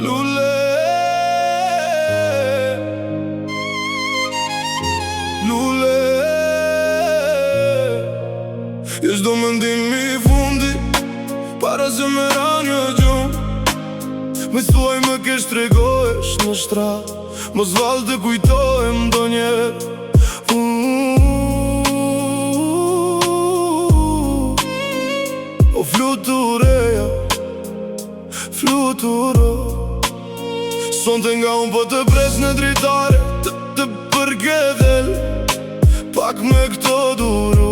Lule, lule, jesh do mendimi I fundi para se me ra një gjumë. Me thuaj më kesh tregohesh në shtrat, mos val të kujtohem do njerë. O flutureja, fluturo. Sonte nga unë po të pres në dritare, të përkedhel, pak me këto duro.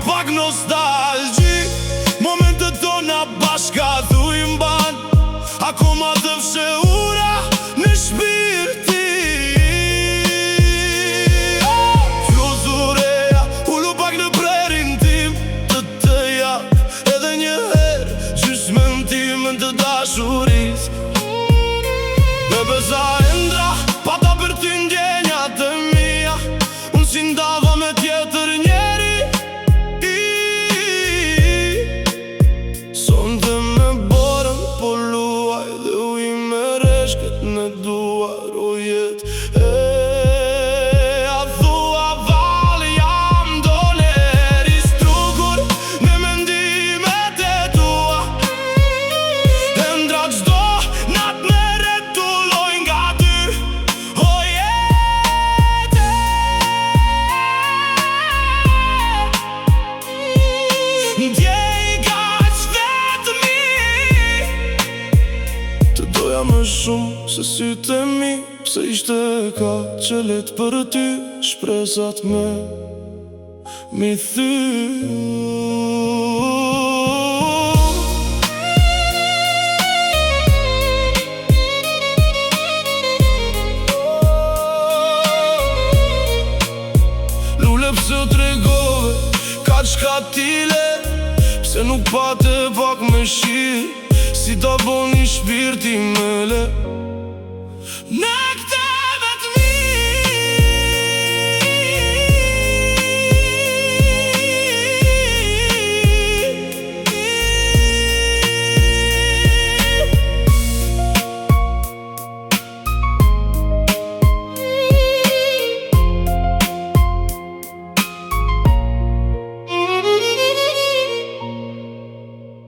Pak nostalgji, momentet tona bashka thuj mban, akoma të fshehura në shpirti. Flutureja, ullu pak në prerin tim, të jap edhe një herë gjysë mentimin të dashuris. Me beza endra, pata për ty ndjenjat e mia, unë si ndava me tjetër njeri. Në duar o jet a thua val jam doner I strugur në mendimet e tua. Endra gjdo nat me retulloj nga ty o jet ndjej gaq vetëmi. Të doja më shumë se sytë e mi, pse ishte ka qelet për ty, shpresat mi thy. Lule pse tregove, ka qka tile, pse nuk pate pak me shirë, si ta boni shpirti me le.